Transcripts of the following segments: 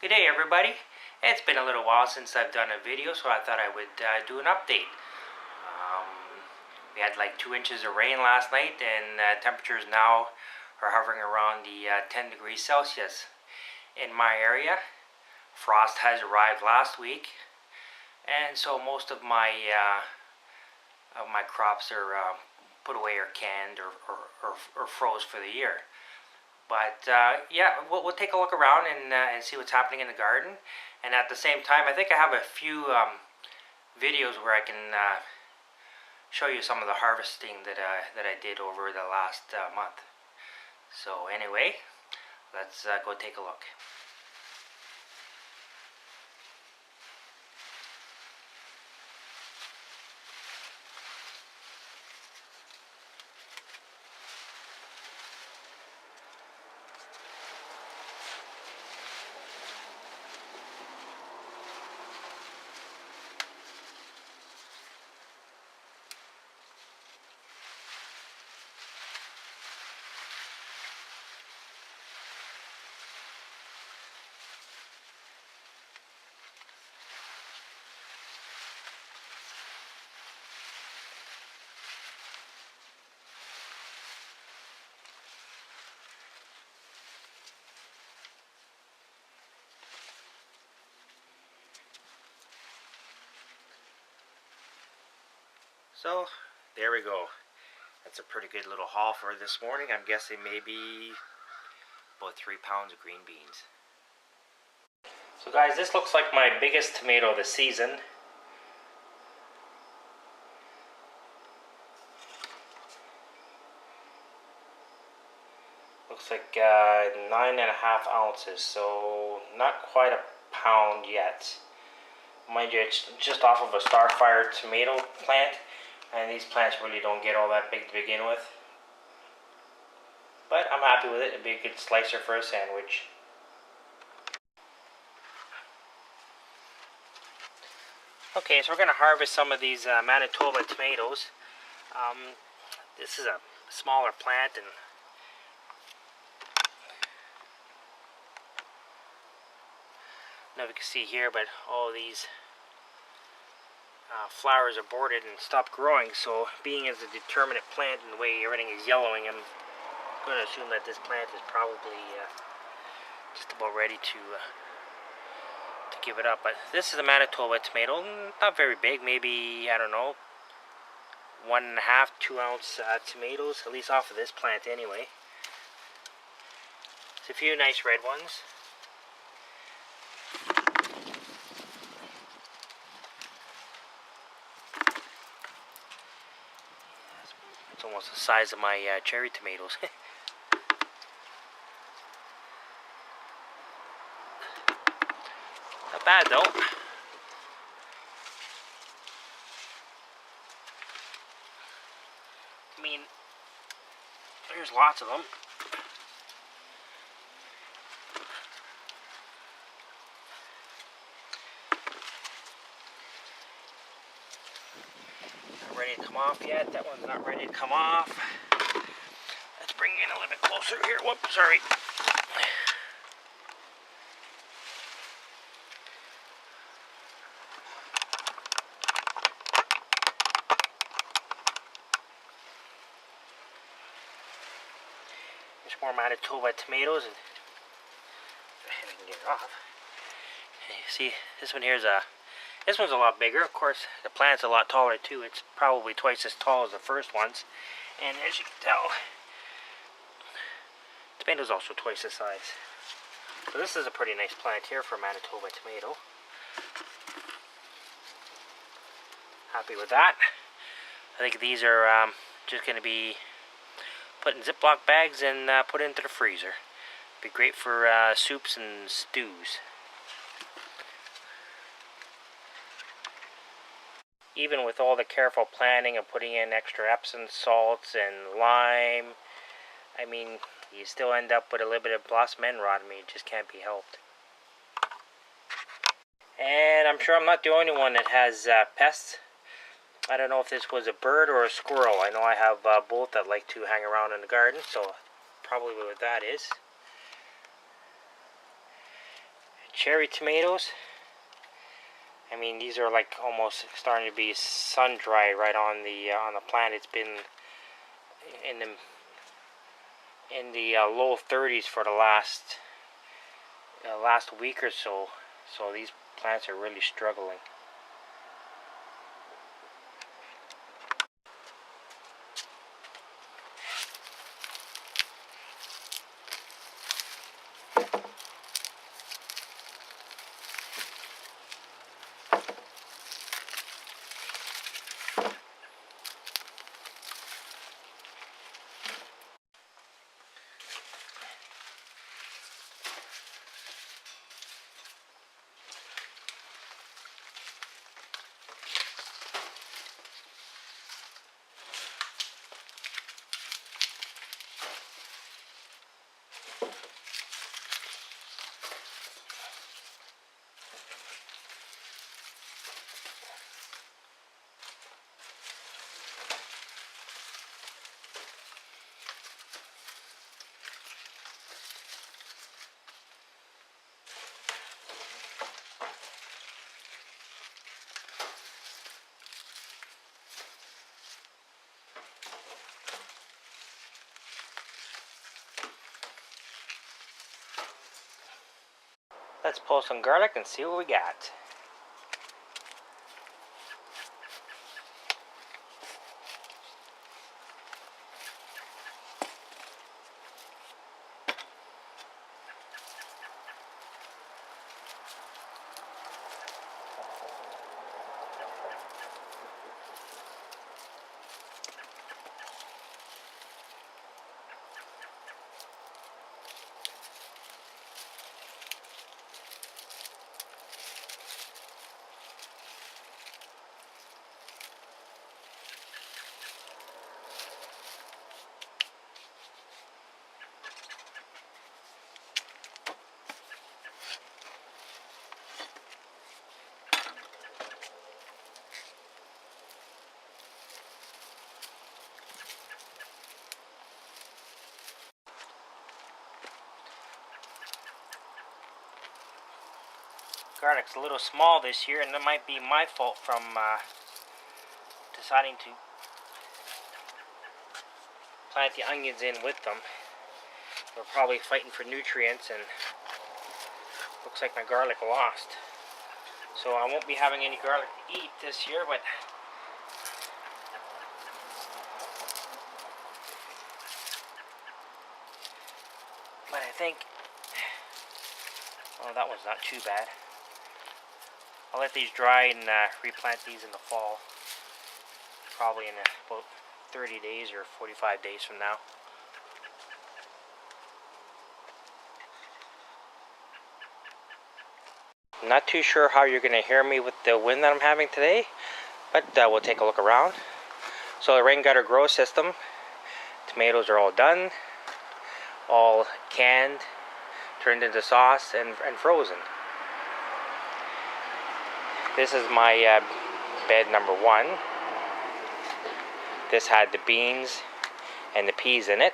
Good day, everybody. It's been a little while since I've done a video, so I thought I would do an update. We had like 2 inches of rain last night, and temperatures now are hovering around the 10 degrees Celsius in my area. Frost has arrived last week, and so most of my crops are put away or canned or froze for the year. But yeah, we'll take a look around and see what's happening in the garden. And at the same time, I think I have a few videos where I can show you some of the harvesting that I did over the last month. So anyway, let's go take a look. So, there we go. That's a pretty good little haul for this morning. I'm guessing maybe about 3 pounds of green beans. So guys, this looks like my biggest tomato of the season. Looks like 9.5 ounces, so not quite a pound yet. Mind you, it's just off of a Starfire tomato plant. And these plants really don't get all that big to begin with. But I'm happy with it. It'd be a good slicer for a sandwich. Okay, so we're going to harvest some of these Manitoba tomatoes. This is a smaller plant, and I don't know if you can see here, but all these flowers are boarded and stopped growing. So being as a determinate plant and the way everything is yellowing, I'm going to assume that this plant is probably just about ready to give it up. But this is a Manitoba tomato, not very big, maybe, I don't know, 1.5, 2 ounce tomatoes, at least off of this plant anyway. There's a few nice red ones. It's almost the size of my cherry tomatoes. Not bad though. I mean, there's lots of them. Not ready to come off yet. That one's not ready to come off. Let's bring it in a little bit closer here. Whoops, sorry. More Manitoba tomatoes, and I can get it off. And you see, this one here's this one's a lot bigger. Of course, the plant's a lot taller too. It's probably twice as tall as the first ones, and as you can tell, the tomato's also twice the size. So this is a pretty nice plant here for a Manitoba tomato. Happy with that. I think these are just going to be put in Ziploc bags and put into the freezer. Be great for soups and stews. Even with all the careful planning of putting in extra Epsom salts and lime, I mean, you still end up with a little bit of blossom end rot. I mean, it just can't be helped. And I'm sure I'm not the only one that has pests. I don't know if this was a bird or a squirrel. I know I have both that like to hang around in the garden, so probably what that is. cherry tomatoes. I mean, these are like almost starting to be sun dry right on the plant. It's been in the low 30s for the last week or so. So these plants are really struggling. Let's pull some garlic and see what we got. Garlic's a little small this year, and that might be my fault from deciding to plant the onions in with them. They're probably fighting for nutrients, and looks like my garlic lost. So I won't be having any garlic to eat this year, but I think, well, that one's not too bad. I'll let these dry and replant these in the fall, probably in about 30 days or 45 days from now. Not too sure how you're going to hear me with the wind that I'm having today, but we'll take a look around. So the rain gutter grow system, tomatoes are all done, all canned, turned into sauce, and frozen. This is my bed number 1. This had the beans and the peas in it,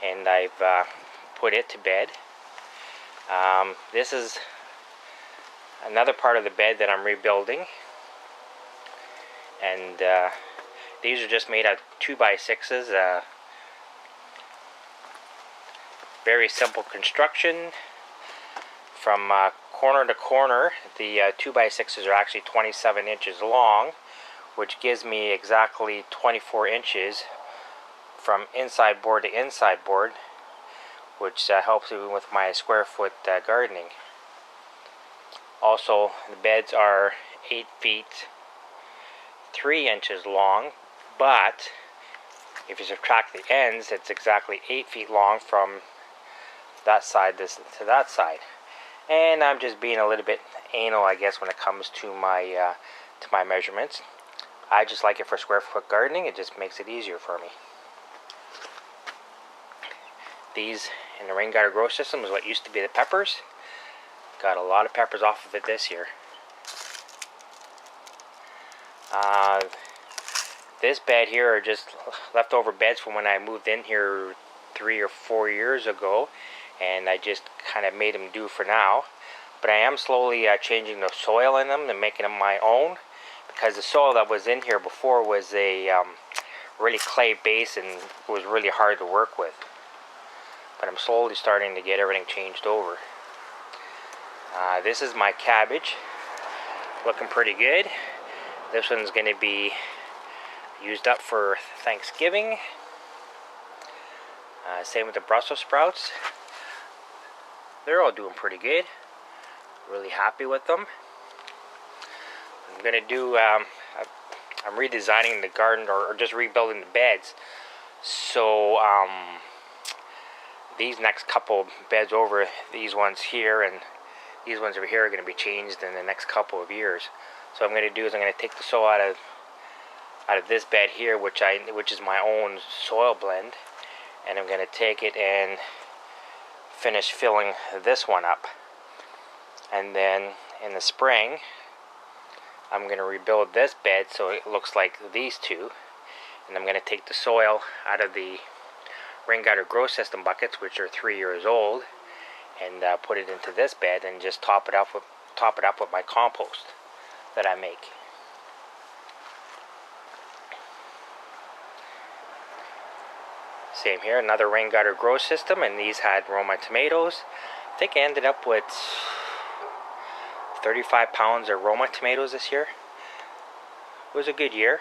and I've put it to bed. This is another part of the bed that I'm rebuilding, and these are just made out of 2x6s. Very simple construction. From corner to corner, the 2x6s are actually 27 inches long, which gives me exactly 24 inches from inside board to inside board, which helps me with my square foot gardening. Also, the beds are 8 feet 3 inches long, but if you subtract the ends, it's exactly 8 feet long from that side to that side. And I'm just being a little bit anal, I guess, when it comes to my measurements. I just like it for square foot gardening. It just makes it easier for me. These in the rain gutter grow system is what used to be the peppers. Got a lot of peppers off of it this year. This bed here are just leftover beds from when I moved in here 3 or 4 years ago, and I just kind of made them do for now. but I am slowly changing the soil in them and making them my own, because the soil that was in here before was a really clay base and it was really hard to work with. But I'm slowly starting to get everything changed over. This is my cabbage, looking pretty good. This one's going to be used up for Thanksgiving. Same with the Brussels sprouts. They're all doing pretty good. Really happy with them. I'm going to do, I'm redesigning the garden, or just rebuilding the beds. So these next couple beds over, these ones here and these ones over here, are going to be changed in the next couple of years. So what I'm going to do is I'm going to take the soil out of this bed here, which is my own soil blend, and I'm going to take it and finish filling this one up. And then in the spring, I'm going to rebuild this bed so it looks like these two, and I'm going to take the soil out of the rain gutter grow system buckets, which are 3 years old, and put it into this bed and just top it up with my compost that I make. Same here, another rain gutter grow system, and these had Roma tomatoes. I think I ended up with 35 pounds of Roma tomatoes this year. It was a good year.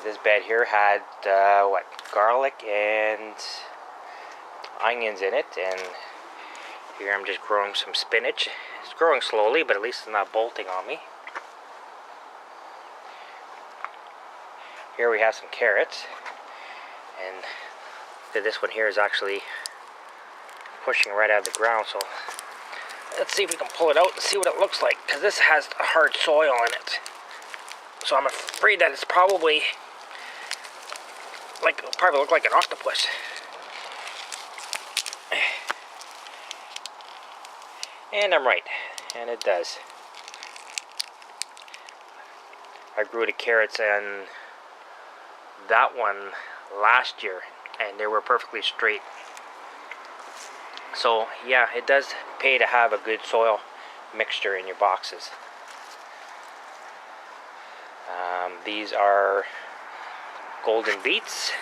This bed here had garlic and onions in it, and here I'm just growing some spinach. It's growing slowly, but at least it's not bolting on me. Here we have some carrots, and this one here is actually pushing right out of the ground, so let's see if we can pull it out and see what it looks like, because this has a hard soil in it. So I'm afraid that it's probably look like an octopus. And I'm right, and it does. I grew the carrots in that one last year, and they were perfectly straight. So yeah, it does pay to have a good soil mixture in your boxes. These are golden beets,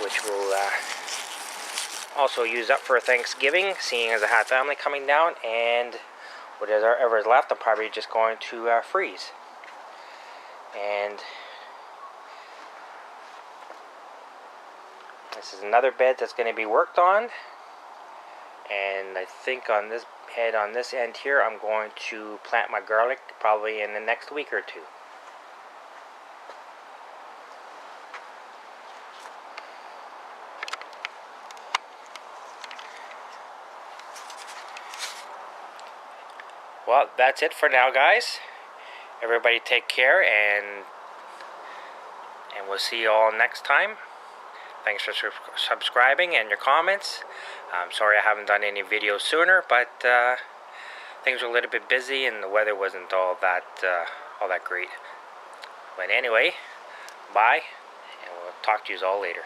which we'll also use up for Thanksgiving, seeing as I have family coming down, and whatever is left I'm probably just going to freeze. And this is another bed that's going to be worked on, and I think on this end here I'm going to plant my garlic probably in the next week or two. Well, that's it for now, guys. Everybody take care, and we'll see you all next time. Thanks for subscribing and your comments. I'm sorry I haven't done any videos sooner, but things were a little bit busy and the weather wasn't all that great. But anyway, bye, and we'll talk to you all later.